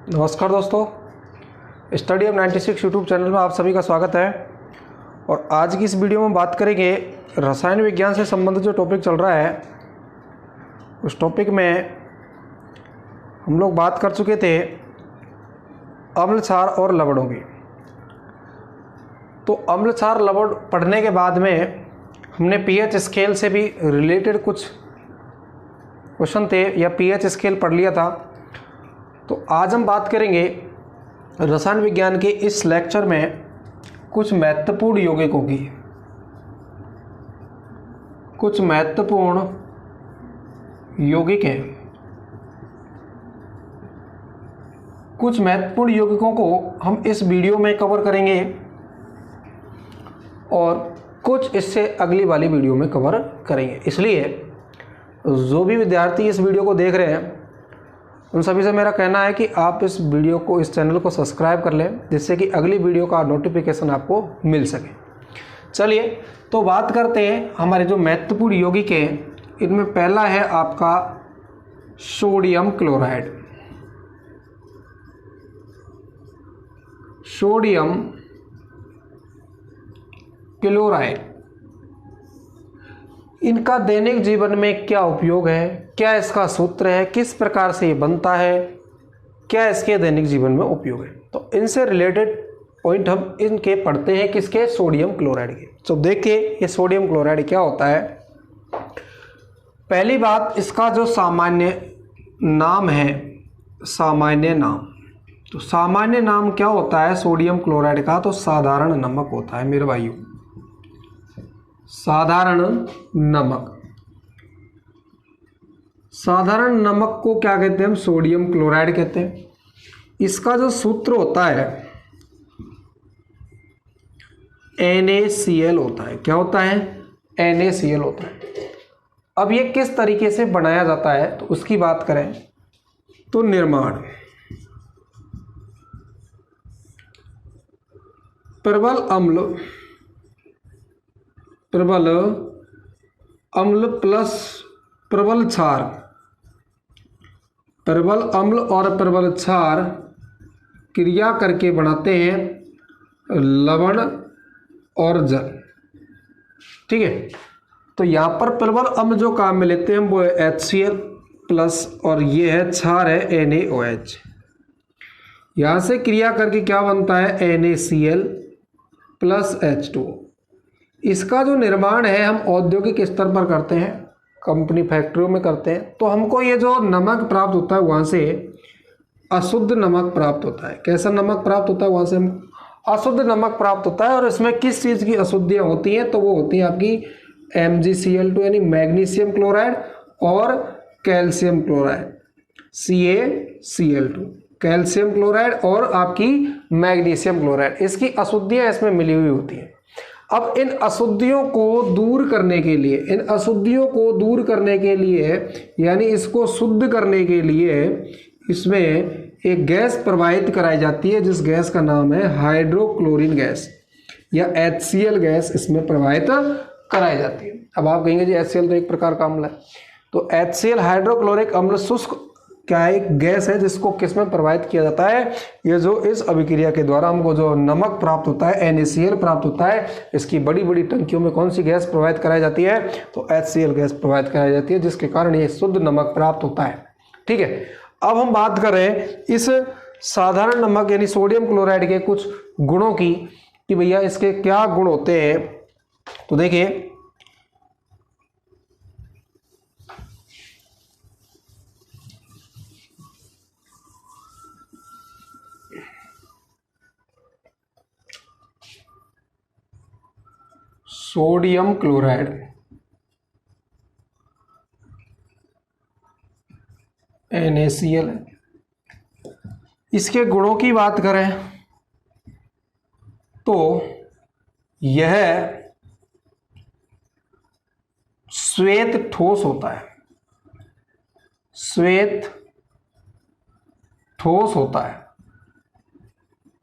नमस्कार दोस्तों, study of 96 YouTube channel में आप सभी का स्वागत है। और आज की इस वीडियो में बात करेंगे रसायन विज्ञान से संबंधित जो टॉपिक चल रहा है उस टॉपिक में हम लोग बात कर चुके थे अम्ल क्षार और लवणों की। तो अम्ल क्षार लवण पढ़ने के बाद में हमने पीएच स्केल से भी रिलेटेड कुछ क्वेश्चन थे या पीएच स्केल पढ़ लिया था। तो आज हम बात करेंगे रसायन विज्ञान के इस लेक्चर में कुछ महत्वपूर्ण यौगिकों की, कुछ महत्वपूर्ण यौगिक हैं। कुछ महत्वपूर्ण यौगिकों को हम इस वीडियो में कवर करेंगे और कुछ इससे अगली वाली वीडियो में कवर करेंगे। इसलिए जो भी विद्यार्थी इस वीडियो को देख रहे हैं उन सभी से मेरा कहना है कि आप इस वीडियो को, इस चैनल को सब्सक्राइब कर लें, जिससे कि अगली वीडियो का नोटिफिकेशन आपको मिल सके। चलिए तो बात करते हैं हमारे जो महत्वपूर्ण यौगिक हैं। इनमें पहला है आपका सोडियम क्लोराइड। सोडियम क्लोराइड, इनका दैनिक जीवन में क्या उपयोग है, क्या इसका सूत्र है, किस प्रकार से ये बनता है, क्या इसके दैनिक जीवन में उपयोग है। तो इनसे रिलेटेड पॉइंट हम इनके पढ़ते हैं, किसके, सोडियम क्लोराइड के। तो देखिए ये सोडियम क्लोराइड क्या होता है। पहली बात, इसका जो सामान्य नाम है, सामान्य नाम, तो सामान्य नाम क्या होता है सोडियम क्लोराइड का, तो साधारण नमक होता है मेरे भाइयों, साधारण नमक। साधारण नमक को क्या कहते हैं हम, सोडियम क्लोराइड कहते हैं। इसका जो सूत्र होता है NaCl होता है। क्या होता है, NaCl होता है। अब ये किस तरीके से बनाया जाता है तो उसकी बात करें तो निर्माण, प्रबल अम्ल प्लस प्रबल क्षार, प्रबल अम्ल और प्रबल क्षार क्रिया करके बनाते हैं लवण और जल। ठीक है, तो यहाँ पर प्रबल अम्ल जो काम में लेते हैं वो है HCl प्लस, और ये है क्षार है NaOH। यहाँ से क्रिया करके क्या बनता है NaCl प्लस H2O। इसका जो निर्माण है हम औद्योगिक स्तर पर करते हैं, कंपनी फैक्ट्रियों में करते हैं। तो हमको ये जो नमक प्राप्त होता है वहाँ से अशुद्ध नमक प्राप्त होता है। कैसा नमक प्राप्त होता है, वहाँ से हम अशुद्ध नमक प्राप्त होता है। और इसमें किस चीज़ की अशुद्धियाँ होती हैं, तो वो होती हैं आपकी MgCl2 यानी मैग्नीशियम क्लोराइड और calcium chloride, CaCl2, calcium chloride और आपकी मैग्नीशियम क्लोराइड, इसकी अशुद्धियाँ इसमें मिली हुई होती हैं। अब इन अशुद्धियों को दूर करने के लिए, इन अशुद्धियों को दूर करने के लिए यानी इसको शुद्ध करने के लिए इसमें एक गैस प्रवाहित कराई जाती है, जिस गैस का नाम है हाइड्रोक्लोरिन गैस या HCl गैस इसमें प्रवाहित कराई जाती है। अब आप कहेंगे जी HCl तो एक प्रकार का अम्ल है, तो HCl हाइड्रोक्लोरिक अम्ल शुष्क क्या है, एक गैस है जिसको किस में प्रवाहित किया जाता है, ये जो इस अभिक्रिया के द्वारा हमको जो नमक प्राप्त होता है NaCl प्राप्त होता है, इसकी बड़ी बड़ी टंकियों में कौन सी गैस प्रवाहित कराई जाती है, तो HCl गैस प्रवाहित कराई जाती है, जिसके कारण ये शुद्ध नमक प्राप्त होता है। ठीक है, अब हम बात करें इस साधारण नमक यानी सोडियम क्लोराइड के कुछ गुणों की कि भैया इसके क्या गुण होते हैं। तो देखिए सोडियम क्लोराइड NaCl है। इसके गुणों की बात करें तो यह श्वेत ठोस होता है, श्वेत ठोस होता है,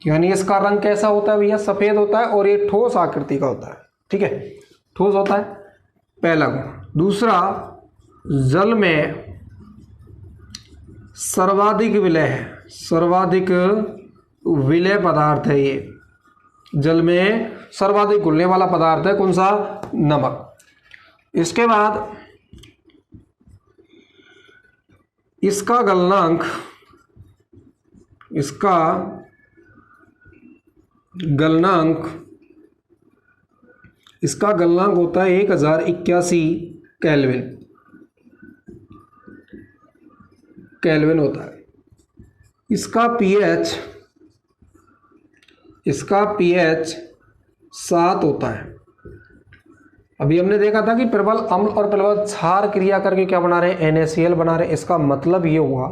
यानी इसका रंग कैसा होता है भैया, सफेद होता है और ये ठोस आकृति का होता है। ठीक है, ठोस होता है, पहला गुण। दूसरा, जल में सर्वाधिक विलय है, सर्वाधिक विलेय पदार्थ है ये, जल में सर्वाधिक घुलने वाला पदार्थ है कौन सा? नमक। इसके बाद इसका गलनांक, इसका गलनांक होता है 1081 केल्विन होता है। इसका pH 7 होता है। अभी हमने देखा था कि प्रबल अम्ल और प्रबल क्षार क्रिया करके क्या बना रहे हैं? NaCl बना रहे हैं। इसका मतलब ये हुआ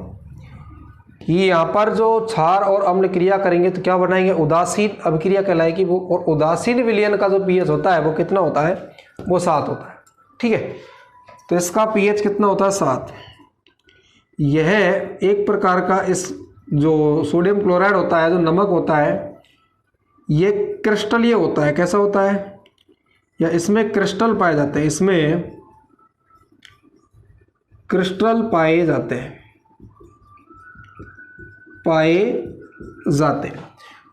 कि यहाँ पर जो क्षार और अम्ल क्रिया करेंगे तो क्या बनाएंगे? उदासीन अभिक्रिया कहलाएगी वो। और उदासीन विलयन का जो pH होता है वो कितना होता है? वो 7 होता है। ठीक है, तो इसका pH कितना होता है? 7। यह एक प्रकार का इस जो सोडियम क्लोराइड होता है, जो नमक होता है, ये क्रिस्टलीय होता है। कैसा होता है? या इसमें क्रिस्टल पाए जाते हैं, इसमें क्रिस्टल पाए जाते हैं।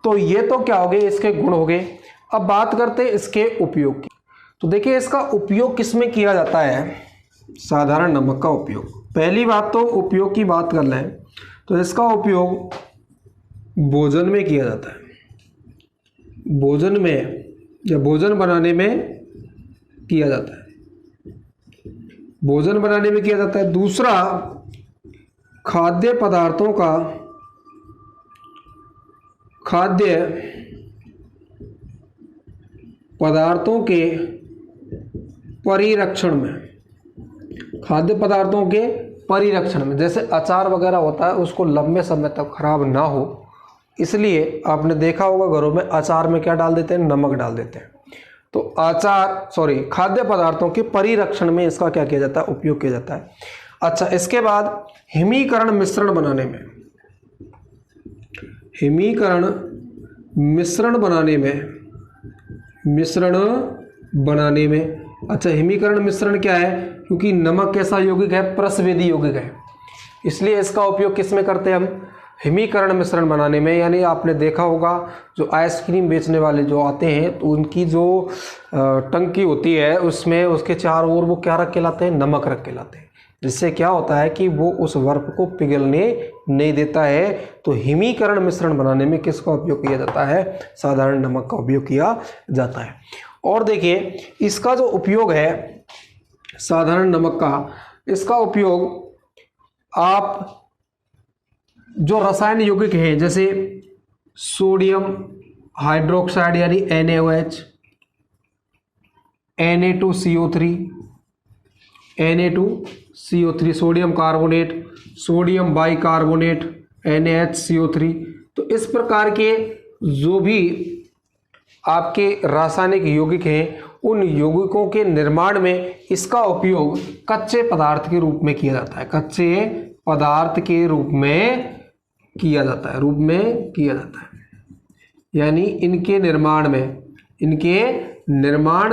तो ये तो क्या हो गए? इसके गुण हो गए। अब बात करते हैं इसके उपयोग की। तो देखिए इसका उपयोग किसमें किया जाता है? साधारण नमक का उपयोग। पहली बात तो उपयोग की बात कर लें तो इसका उपयोग भोजन में किया जाता है, भोजन में या भोजन बनाने में किया जाता है, भोजन बनाने में किया जाता है। दूसरा, खाद्य पदार्थों के परिरक्षण में, जैसे अचार वगैरह होता है उसको लंबे समय तक खराब ना हो, इसलिए आपने देखा होगा घरों में अचार में क्या डाल देते हैं? नमक डाल देते हैं। तो खाद्य पदार्थों के परिरक्षण में इसका क्या किया जाता है? उपयोग किया जाता है। अच्छा, इसके बाद हिमीकरण मिश्रण बनाने में, अच्छा, हिमीकरण मिश्रण क्या है? क्योंकि नमक कैसा यौगिक है? प्रसवेदी यौगिक है, इसलिए इसका उपयोग किस में करते हैं हम? हिमीकरण मिश्रण बनाने में। यानी आपने देखा होगा जो आइसक्रीम बेचने वाले जो आते हैं तो उनकी जो टंकी होती है उसमें उसके चारों ओर वो क्या रख के लाते हैं? नमक रख के लाते हैं, जिससे क्या होता है कि वो उस बर्फ को पिघलने नहीं देता है। तो हिमीकरण मिश्रण बनाने में किसका उपयोग किया जाता है? साधारण नमक का उपयोग किया जाता है। और देखिए इसका जो उपयोग है साधारण नमक का, इसका उपयोग आप जो रसायन यौगिक हैं जैसे सोडियम हाइड्रोक्साइड यानी NaOH, Na2CO3, sodium carbonate, sodium bicarbonate, NaHCO3, तो इस प्रकार के जो भी आपके रासायनिक यौगिक हैं उन यौगिकों के निर्माण में इसका उपयोग कच्चे पदार्थ के रूप में किया जाता है। यानी इनके निर्माण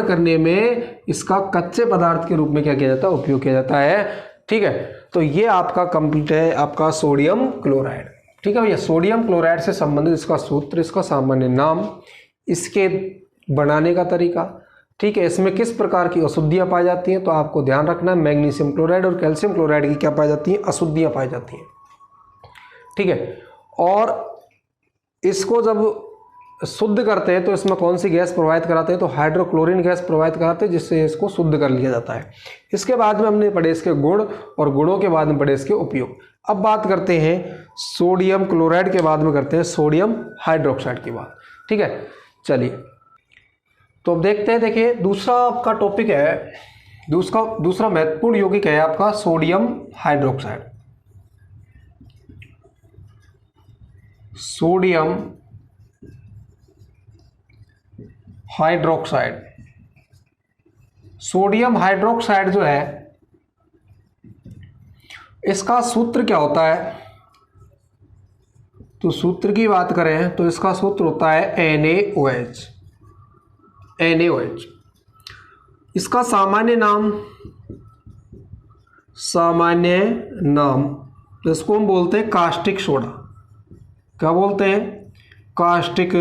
करने में इसका कच्चे पदार्थ के रूप में क्या किया जाता है? उपयोग किया जाता है। ठीक है, तो ये आपका कंप्लीट है आपका सोडियम क्लोराइड। ठीक है भैया, सोडियम क्लोराइड से संबंधित इसका सूत्र, इसका सामान्य नाम, इसके बनाने का तरीका। ठीक है, इसमें किस प्रकार की अशुद्धियां पाई जाती हैं? तो आपको ध्यान रखना है मैग्नीशियम क्लोराइड और कैल्शियम क्लोराइड की क्या पाई जाती हैं? अशुद्धियां पाई जाती हैं। ठीक है, और इसको जब शुद्ध करते हैं तो इसमें कौन सी गैस प्रोवाइड कराते हैं? तो हाइड्रोक्लोरिन गैस प्रोवाइड कराते हैं, जिससे इसको शुद्ध कर लिया जाता है। इसके बाद में हमने पढ़े इसके गुण, और गुणों के बाद में पढ़े इसके उपयोग। अब बात करते हैं सोडियम क्लोराइड के बाद में करते हैं सोडियम हाइड्रोक्साइड की बात। ठीक है, चलिए तो अब देखते हैं। देखिए दूसरा आपका टॉपिक है, दूसरा महत्वपूर्ण यौगिक है आपका सोडियम हाइड्रोक्साइड। सोडियम हाइड्रोक्साइड जो है इसका सूत्र क्या होता है? तो सूत्र की बात करें तो इसका सूत्र होता है NaOH। इसका सामान्य नाम तो इसको हम बोलते हैं कास्टिक सोडा। क्या बोलते हैं, कास्टिक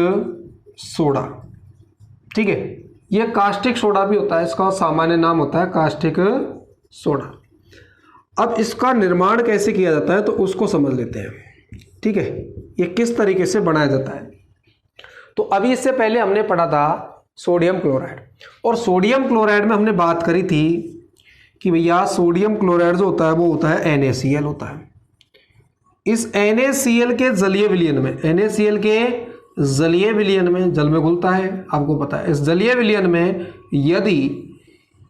सोडा। ठीक है, ये कास्टिक सोडा भी होता है, इसका सामान्य नाम होता है कास्टिक सोडा। अब इसका निर्माण कैसे किया जाता है तो उसको समझ लेते हैं। ठीक है, ये किस तरीके से बनाया जाता है। तो अभी इससे पहले हमने पढ़ा था सोडियम क्लोराइड, और सोडियम क्लोराइड में हमने बात करी थी कि भैया सोडियम क्लोराइड जो होता है वो होता है NaCl होता है। इस NaCl के जलीय विलयन में, NaCl के जलीय विलयन में, जल में घुलता है आपको पता है, इस जलीय विलयन में यदि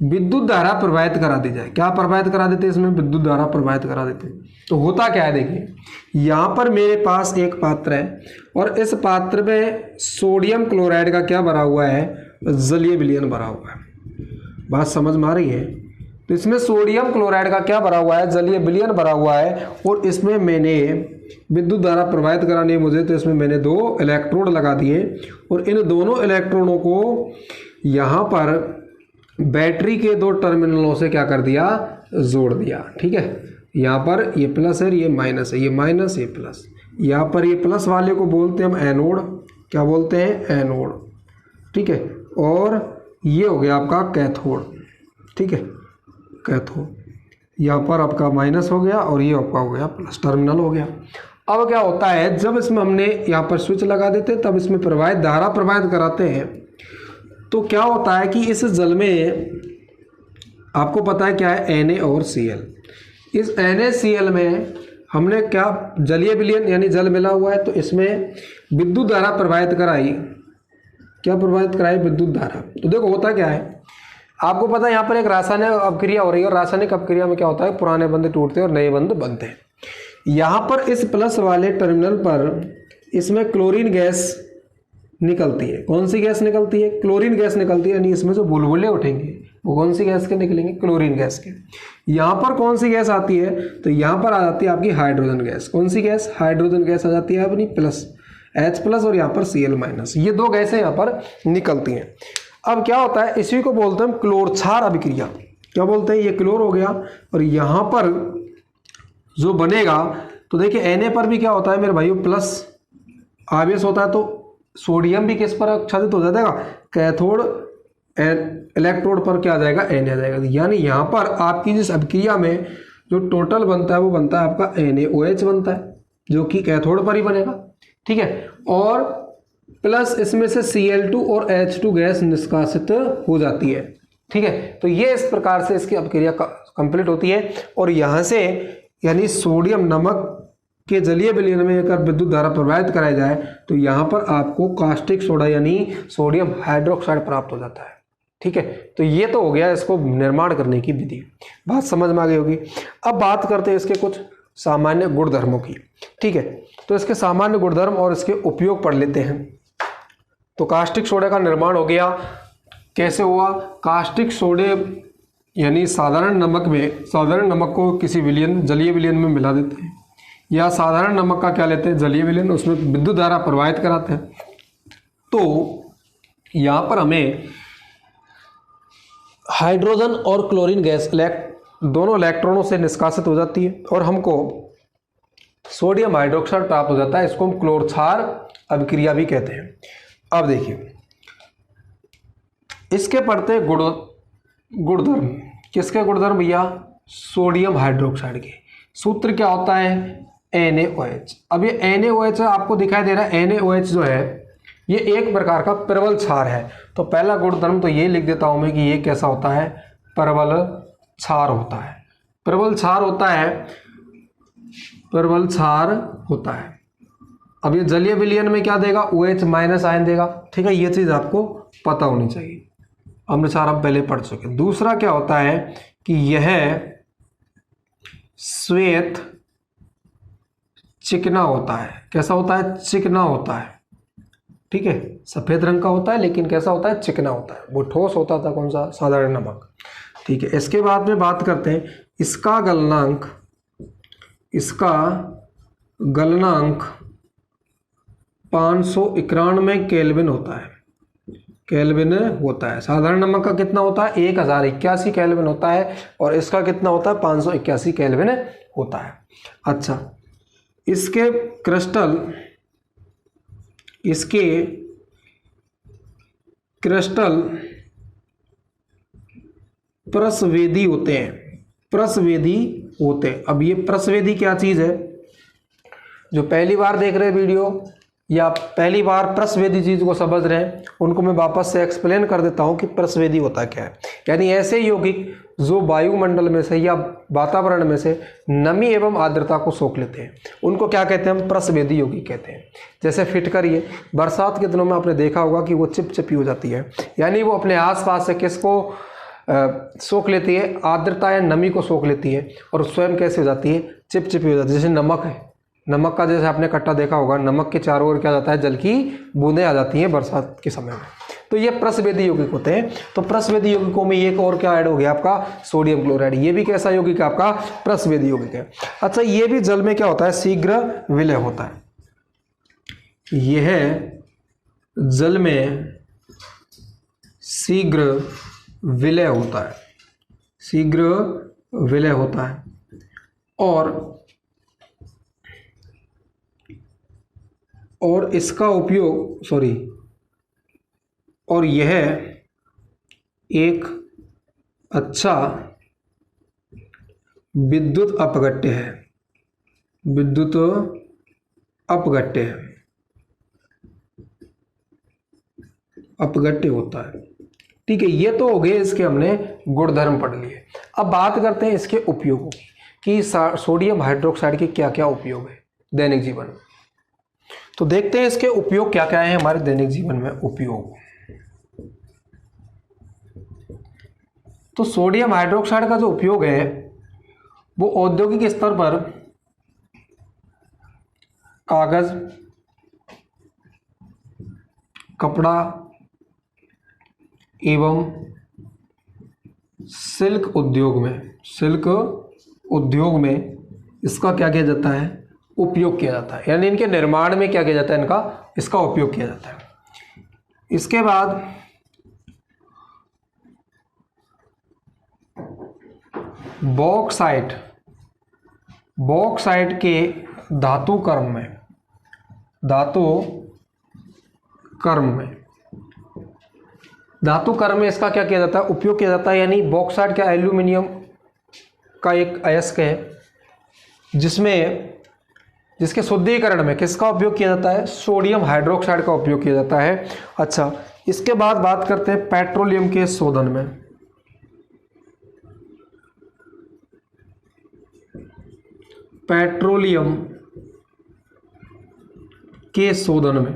विद्युत धारा प्रवाहित करा दी जाए, क्या प्रवाहित करा देते हैं, इसमें विद्युत धारा प्रवाहित करा देते हैं, तो होता क्या है देखिए, यहाँ पर मेरे पास एक पात्र है और इस पात्र में सोडियम क्लोराइड का क्या भरा हुआ है, जलीय विलयन भरा हुआ है। बात समझ में आ रही है। तो इसमें सोडियम क्लोराइड का क्या भरा हुआ है, जलीय विलयन भरा हुआ है, और इसमें मैंने विद्युत धारा प्रवाहित करानी है मुझे, तो इसमें मैंने 2 इलेक्ट्रोड लगा दिए और इन दोनों इलेक्ट्रॉनों को यहाँ पर बैटरी के 2 टर्मिनलों से क्या कर दिया, जोड़ दिया। ठीक है, यहाँ पर ये प्लस है, ये माइनस है, ये माइनस, ये प्लस। यहाँ पर ये प्लस वाले को बोलते हैं हम एनोड, क्या बोलते हैं, एनोड। ठीक है, और ये हो गया आपका कैथोड। ठीक है, कैथोड। यहाँ पर आपका माइनस हो गया और ये आपका हो गया प्लस, टर्मिनल हो गया। अब क्या होता है, जब इसमें हमने यहाँ पर स्विच लगा देते हैं तब इसमें प्रवाहित धारा प्रवाहित कराते हैं, तो क्या होता है कि इस जल में आपको पता है क्या है, Na और Cl। इस NaCl में हमने क्या जलीय विलयन यानी जल मिला हुआ है, तो इसमें विद्युत धारा प्रवाहित कराई। क्या प्रवाहित कराई, विद्युत धारा। तो देखो होता क्या है, आपको पता है यहाँ पर एक रासायनिक अपक्रिया हो रही है, और रासायनिक अपक्रिया में क्या होता है, पुराने बंध टूटते हैं और नए बंध बनते हैं। यहाँ पर इस प्लस वाले टर्मिनल पर इसमें क्लोरीन गैस निकलती है। कौन सी गैस निकलती है, क्लोरीन गैस निकलती है, यानी इसमें जो बुलबुले उठेंगे वो कौन सी गैस के निकलेंगे, क्लोरीन गैस के। यहाँ पर कौन सी गैस आती है, तो यहाँ पर आ जाती है आपकी हाइड्रोजन गैस। कौन सी गैस, हाइड्रोजन गैस आ जाती है अपनी प्लस, H+ और यहाँ पर Cl-। ये 2 गैसें यहाँ पर निकलती हैं। अब क्या होता है, इसी को बोलते हैं हम क्लोर क्षार अभिक्रिया। क्या बोलते हैं, ये क्लोर हो गया, और यहाँ पर जो बनेगा, तो देखिए Na पर भी क्या होता है मेरे भाइयों, प्लस आवेश होता है, तो सोडियम भी किस पर आच्छादित हो जाएगा, कैथोड इलेक्ट्रोड पर क्या आ जाएगा, Na आ जाएगा। यानी यहाँ पर आपकी जिस अभिक्रिया में जो टोटल बनता है वो बनता है आपका NaOH बनता है, जो कि कैथोड पर ही बनेगा। ठीक है, और प्लस इसमें से Cl2 और H2 गैस निष्कासित हो जाती है। ठीक है, तो ये इस प्रकार से इसकी अभिक्रिया कंप्लीट होती है। और यहाँ से यानी सोडियम नमक के जलीय विलयन में अगर विद्युत धारा प्रवाहित कराई जाए तो यहाँ पर आपको कास्टिक सोडा यानी सोडियम हाइड्रोक्साइड प्राप्त हो जाता है। ठीक है, तो ये तो हो गया इसको निर्माण करने की विधि, बात समझ में आ गई होगी। अब बात करते हैं इसके कुछ सामान्य गुणधर्मों की। ठीक है, तो इसके सामान्य गुणधर्म और इसके उपयोग पढ़ लेते हैं। तो कास्टिक सोडे का निर्माण हो गया, कैसे हुआ, कास्टिक सोडे यानी साधारण नमक में, साधारण नमक को किसी विलयन जलीय विलयन में मिला देते हैं, या साधारण नमक का क्या लेते हैं, जलीय विलयन, उसमें विद्युत धारा प्रवाहित कराते हैं। तो यहाँ पर हमें हाइड्रोजन और क्लोरीन गैस दोनों इलेक्ट्रॉनों से निष्कासित हो जाती है और हमको सोडियम हाइड्रोक्साइड प्राप्त हो जाता है। इसको हम क्लोर क्षार अभिक्रिया भी कहते हैं। अब देखिए इसके पढ़ते गुणधर्म, किसके गुणधर्म भैया, सोडियम हाइड्रोक्साइड के। सूत्र क्या होता है, NaOH। अब ये NaOH आपको दिखाई दे रहा है, NaOH जो है ये एक प्रकार का प्रबल क्षार है। तो पहला गुणधर्म तो ये लिख देता हूं मैं कि ये कैसा होता है, प्रबल क्षार होता है। प्रबल क्षार होता है, प्रबल क्षार होता है। अब ये जलीय विलयन में क्या देगा, OH- आयन देगा। ठीक है, ये चीज आपको पता होनी चाहिए, हमने सारा पहले पढ़ चुके। दूसरा क्या होता है कि यह श्वेत चिकना होता है। कैसा होता है, चिकना होता है। ठीक है, सफेद रंग का होता है लेकिन कैसा होता है, चिकना होता है। वो ठोस होता था कौन सा, साधारण नमक। ठीक है, इसके बाद में बात करते हैं इसका गलनांक, इसका गलनांक 591 केल्विन होता है, केल्विन होता है। साधारण नमक का कितना होता है, 1081 केल्विन होता है, और इसका कितना होता है, 581 केल्विन होता है। अच्छा, इसके क्रिस्टल इसके क्रिस्टल प्रसवेदी होते हैं, प्रसवेदी होते हैं। अब ये प्रसवेदी क्या चीज़ है? जो पहली बार देख रहे हैं वीडियो या पहली बार प्रसवेदी चीज़ को समझ रहे हैं, उनको मैं वापस से एक्सप्लेन कर देता हूँ कि प्रसवेदी होता क्या है। यानी ऐसे यौगिक जो वायुमंडल में से या वातावरण में से नमी एवं आर्द्रता को सोख लेते हैं, उनको क्या कहते हैं? हम प्रसवेदी यौगिक कहते हैं। जैसे फिटकर ये बरसात के दिनों में आपने देखा होगा कि वो चिपचिपी हो जाती है, यानी वो अपने आसपास से किसको सोख लेती है? आर्द्रता या नमी को सोख लेती है, और स्वयं कैसे हो जाती है? चिपचिपी हो जाती है। जैसे नमक है, नमक का जैसे आपने कट्टा देखा होगा, नमक के चारों ओर क्या जाता है? जल की बूंदें आ जाती हैं बरसात के समय में। तो ये प्रसवेदी यौगिक होते हैं। तो प्रसवेदी यौगिकों में एक और क्या ऐड हो गया आपका? Sodium chloride. ये भी कैसा यौगिक है आपका? प्रसवेदी यौगिक है। अच्छा, ये भी जल में क्या होता है? शीघ्र विलय होता है। यह जल में शीघ्र विलय होता है, शीघ्र विलय होता है। और इसका उपयोग और यह एक अच्छा विद्युत अपघट्य है, विद्युत अपघट्य है, अपघट्य होता है। ठीक है, ये तो हो गए इसके हमने गुणधर्म पढ़ लिए। अब बात करते हैं इसके उपयोगों की कि सोडियम हाइड्रोक्साइड के क्या क्या उपयोग है दैनिक जीवन में। तो देखते हैं इसके उपयोग क्या क्या है हमारे दैनिक जीवन में उपयोग। तो सोडियम हाइड्रोक्साइड का जो उपयोग है वो औद्योगिक स्तर पर कागज, कपड़ा एवं सिल्क उद्योग में इसका क्या किया जाता है? उपयोग किया जाता है। यानी इनके निर्माण में क्या किया जाता है? इसका उपयोग किया जाता है। इसके बाद बॉक्साइट के धातु कर्म में इसका क्या किया जाता है? उपयोग किया जाता है। यानी बॉक्साइट क्या एल्यूमिनियम का एक अयस्क है जिसके शुद्धिकरण में किसका उपयोग किया जाता है? सोडियम हाइड्रोक्साइड का उपयोग किया जाता है। अच्छा, इसके बाद बात करते हैं पेट्रोलियम के शोधन में। पेट्रोलियम के शोधन में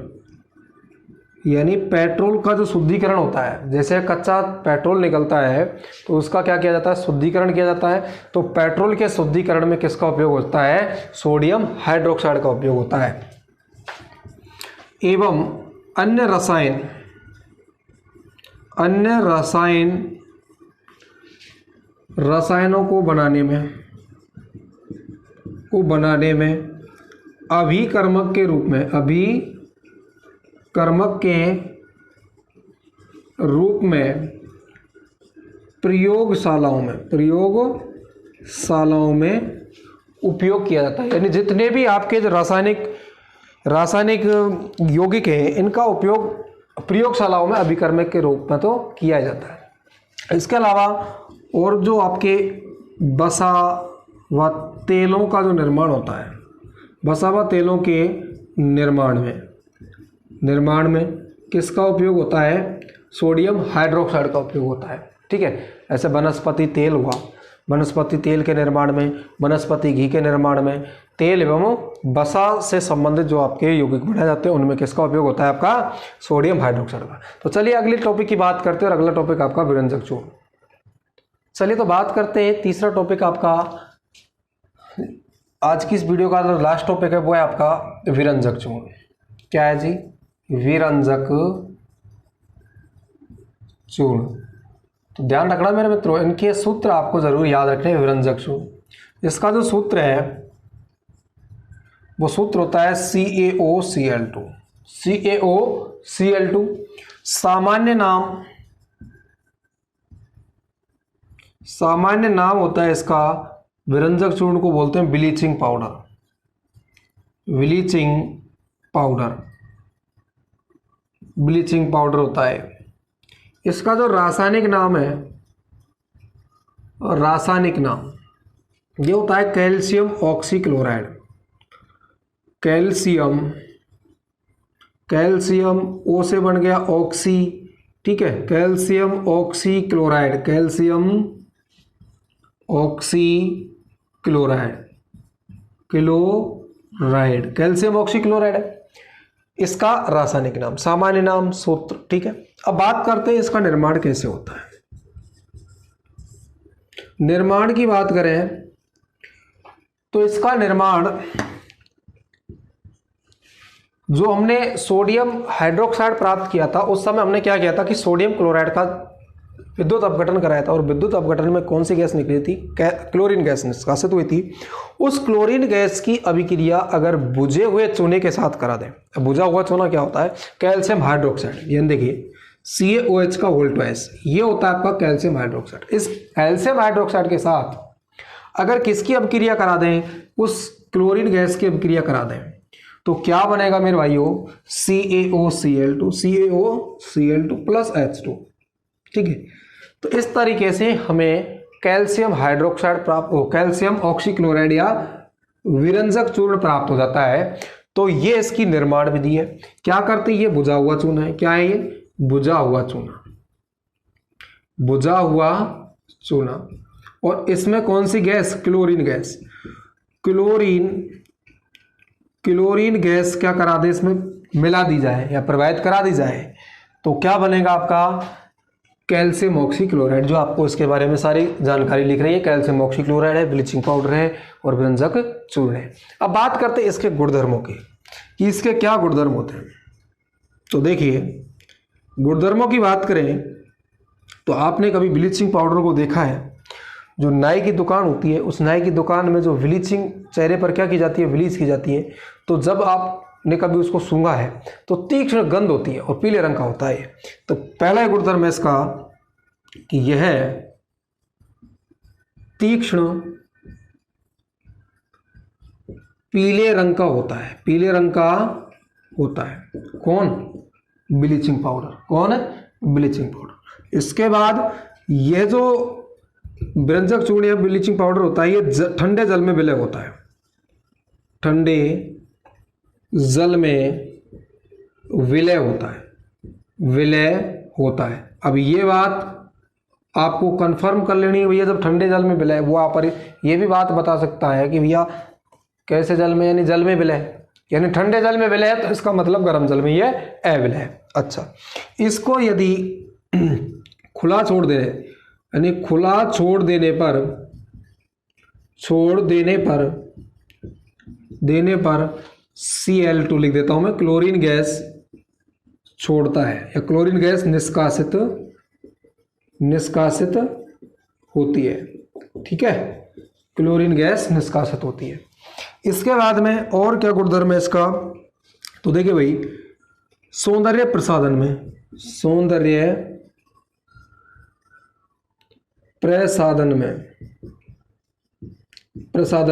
यानी पेट्रोल का जो शुद्धिकरण होता है, जैसे कच्चा पेट्रोल निकलता है तो उसका क्या किया जाता है? शुद्धिकरण किया जाता है। तो पेट्रोल के शुद्धिकरण में किसका उपयोग होता है? सोडियम हाइड्रोक्साइड का उपयोग होता है। एवं अन्य रसायनों को बनाने में अभिकर्मक के रूप में प्रयोगशालाओं में उपयोग किया जाता है। यानी जितने भी आपके जो रासायनिक यौगिक हैं, इनका उपयोग प्रयोगशालाओं में अभिकर्मक के रूप में तो किया जाता है। इसके अलावा और जो आपके वसा व तेलों का जो निर्माण होता है, वसा व तेलों के निर्माण में किसका उपयोग होता है? सोडियम हाइड्रोक्साइड का उपयोग होता है। ठीक है, ऐसे वनस्पति तेल हुआ, वनस्पति तेल के निर्माण में, वनस्पति घी के निर्माण में, तेल एवं वसा से संबंधित जो आपके यौगिक बनाए जाते हैं उनमें किसका उपयोग होता है? आपका सोडियम हाइड्रोक्साइड का। तो चलिए अगले टॉपिक की बात करते हैं, और अगला टॉपिक आपका विरंजक चूर्ण। चलिए तो बात करते हैं तीसरा टॉपिक आपका, आज की इस वीडियो का जो लास्ट टॉपिक है वो है आपका विरंजक चूर्ण। क्या है जी? विरंजक चूर्ण। तो ध्यान रखना मेरे मित्रों, इनके सूत्र आपको जरूर याद रखने हैं। विरंजक चूर्ण, इसका जो सूत्र है वो सूत्र होता है CaOCl2। CaOCl2 सामान्य नाम होता है इसका। विरंजक चूर्ण को बोलते हैं ब्लीचिंग पाउडर। ब्लीचिंग पाउडर होता है, इसका जो रासायनिक नाम है, रासायनिक नाम ये होता है कैल्शियम ऑक्सीक्लोराइड। कैल्शियम ओ से बन गया ऑक्सी, ठीक है, calcium oxychloride, calcium oxychloride, calcium oxychloride है इसका रासायनिक नाम, सामान्य नाम, सूत्र, ठीक है। अब बात करते हैं इसका निर्माण कैसे होता है। निर्माण की बात करें तो इसका निर्माण, जो हमने सोडियम हाइड्रोक्साइड प्राप्त किया था उस समय हमने क्या किया था कि सोडियम क्लोराइड का विद्युत अपघटन कराया था, और विद्युत अपघटन में कौन सी गैस निकली थी, क्लोरीन गैस निष्कासित हुई थी। उस क्लोरीन गैस की अभिक्रिया अगर बुझे हुए चूने के साथ करा दें, बुझा हुआ चूना क्या होता है, कैल्शियम हाइड्रोक्साइड, ये देखिए CaOH का वोल्ट ट्वाइस, ये होता है आपका कैल्शियम हाइड्रोक्साइड। इस कैल्शियम हाइड्रोक्साइड के साथ अगर किसकी अभिक्रिया करा दें, उस क्लोरीन गैस की अभिक्रिया करा दें, तो क्या बनेगा मेरे भाइयों, CaOCl2 प्लस H2, ठीक है। तो इस तरीके से हमें कैल्शियम हाइड्रोक्साइड प्राप्त हो, कैल्शियम ऑक्सीक्लोराइड या विरंजक चूर्ण प्राप्त हो जाता है। तो ये इसकी निर्माण विधि है। क्या करते हैं, ये बुझा हुआ चूना है, क्या है ये, बुझा हुआ चूना, बुझा हुआ चूना, और इसमें कौन सी gas, chlorine gas, chlorine gas क्या करा दे, इसमें मिला दी जाए या प्रवाहित करा दी जाए, तो क्या बनेगा आपका कैल्शियम ऑक्सीक्लोराइड, जो आपको इसके बारे में सारी जानकारी लिख रही है। कैल्शियम ऑक्सीक्लोराइड है, ब्लीचिंग पाउडर है और विरंजक चूर्ण है। अब बात करते हैं इसके गुणधर्मों की कि इसके क्या गुणधर्म होते हैं। तो देखिए, गुणधर्मों की बात करें तो आपने कभी ब्लीचिंग पाउडर को देखा है, जो नाई की दुकान होती है, उस नाई की दुकान में जो ब्लीचिंग चेहरे पर क्या की जाती है, ब्लीच की जाती है, तो जब आपने कभी उसको सूंघा है तो तीक्ष्ण गंध होती है और पीले रंग का होता है। तो पहला गुणधर्म है इसका कि यह तीक्ष्ण पीले रंग का होता है, पीले रंग का होता है। कौन, ब्लीचिंग पाउडर, कौन है, ब्लीचिंग पाउडर। इसके बाद यह जो विरंजक चूर्ण या ब्लीचिंग पाउडर होता है, ये ठंडे जल में विलय होता है, ठंडे जल में विलय होता है, विलय होता है। अब ये बात आपको कंफर्म कर लेनी है भैया, जब ठंडे जल में विलय, वो आप ये भी बात बता सकता है कि भैया कैसे जल में, यानी जल में विलय, यानी ठंडे जल में विलय, तो इसका मतलब गर्म जल में ये अविलय। अच्छा, इसको यदि खुला छोड़ दे, यानी खुला छोड़ देने पर Cl2 लिख देता हूं मैं, क्लोरीन गैस छोड़ता है या क्लोरीन गैस निष्कासित होती है, ठीक है, क्लोरीन गैस निष्कासित होती है। इसके बाद में और क्या गुणधर्म है इसका, तो देखिए भाई, सौंदर्य प्रसाधन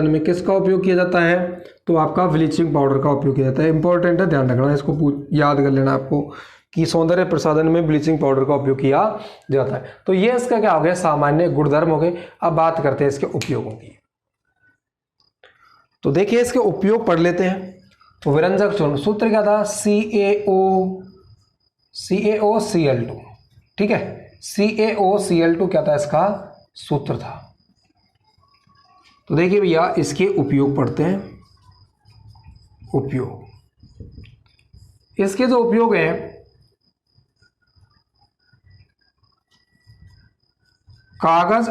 में किसका उपयोग किया जाता है, तो आपका ब्लीचिंग पाउडर का उपयोग किया जाता है। इंपॉर्टेंट है, ध्यान रखना, इसको याद कर लेना आपको कि सौंदर्य प्रसाधन में ब्लीचिंग पाउडर का उपयोग किया जाता है। तो ये इसका क्या हो गया, सामान्य गुणधर्म हो गए। अब बात करते हैं इसके उपयोगों की। तो देखिए इसके उपयोग पढ़ लेते हैं। तो विरंजक चूर्ण, सूत्र क्या था, CaOCl2, ठीक है, CaOCl2 क्या था, इसका सूत्र था। तो देखिए भैया, इसके उपयोग पढ़ते हैं। उपयोग, इसके जो उपयोग है, कागज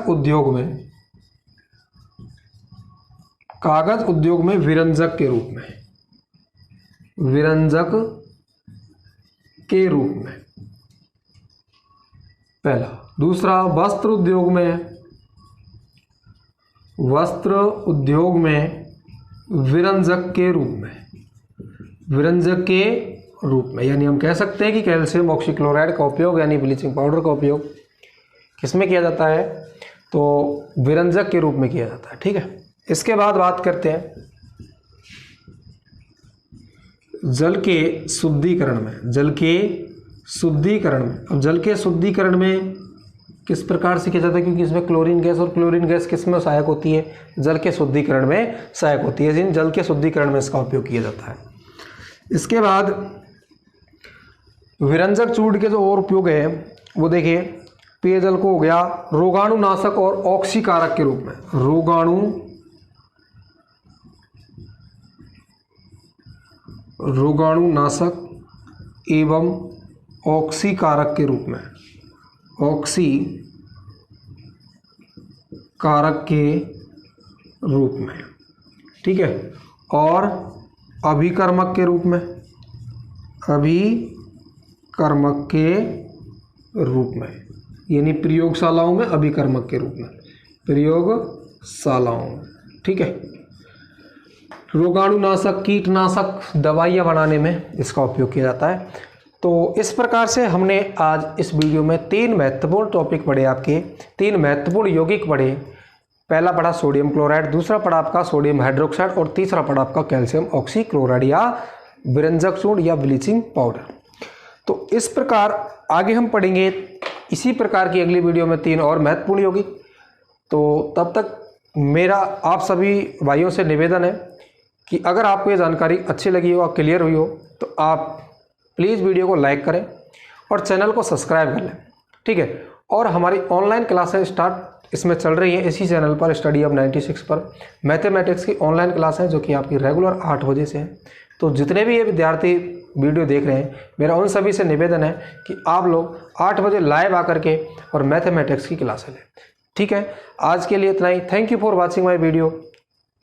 उद्योग में विरंजक के रूप में पहला। दूसरा, वस्त्र उद्योग में विरंजक के रूप में, यानी हम कह सकते हैं कि कैल्शियम ऑक्सीक्लोराइड का उपयोग यानी ब्लीचिंग पाउडर का उपयोग किसमें किया जाता है, तो विरंजक के रूप में किया जाता है, ठीक है। इसके बाद बात करते हैं जल के शुद्धिकरण में। अब जल के शुद्धिकरण में किस प्रकार से किया जाता है, क्योंकि इसमें क्लोरीन गैस, और क्लोरीन गैस किस में सहायक होती है, जल के शुद्धिकरण में सहायक होती है, जिन जल के शुद्धिकरण में इसका उपयोग किया जाता है। इसके बाद विरंजक चूर्ण के जो और उपयोग है वो देखिए, पेयजल को हो गया रोगाणुनाशक और ऑक्सीकारक के रूप में, रोगाणुनाशक एवं ऑक्सीकारक के रूप में, ऑक्सीकारक के रूप में, ठीक है। और अभिकर्मक के रूप में, अभिकर्मक के रूप में, यानी प्रयोगशालाओं में अभिकर्मक के रूप में, प्रयोगशालाओं में, ठीक है। रोगाणुनाशक, कीटनाशक दवाइयाँ बनाने में इसका उपयोग किया जाता है। तो इस प्रकार से हमने आज इस वीडियो में 3 महत्वपूर्ण टॉपिक पढ़े, आपके 3 महत्वपूर्ण यौगिक पढ़े। पहला पढ़ा सोडियम क्लोराइड, दूसरा पढ़ा आपका सोडियम हाइड्रोक्साइड, और तीसरा पढ़ा आपका कैल्शियम ऑक्सीक्लोराइड या विरंजक चूर्ण या ब्लीचिंग पाउडर। तो इस प्रकार आगे हम पढ़ेंगे इसी प्रकार की अगली वीडियो में 3 और महत्वपूर्ण यौगिक। तो तब तक मेरा आप सभी भाइयों से निवेदन है कि अगर आपको ये जानकारी अच्छी लगी हो, क्लियर हुई हो, तो आप प्लीज़ वीडियो को लाइक करें और चैनल को सब्सक्राइब कर लें, ठीक है। और हमारी ऑनलाइन क्लासें स्टार्ट इसमें चल रही हैं, इसी चैनल पर स्टडी अब 96 पर मैथमेटिक्स की ऑनलाइन क्लास है, जो कि आपकी रेगुलर 8 बजे से है। तो जितने भी ये विद्यार्थी वीडियो देख रहे हैं, मेरा उन सभी से निवेदन है कि आप लोग 8 बजे लाइव आकर के और मैथमेटिक्स की क्लासें लें, ठीक है। आज के लिए इतना ही। Thank you for watching my video.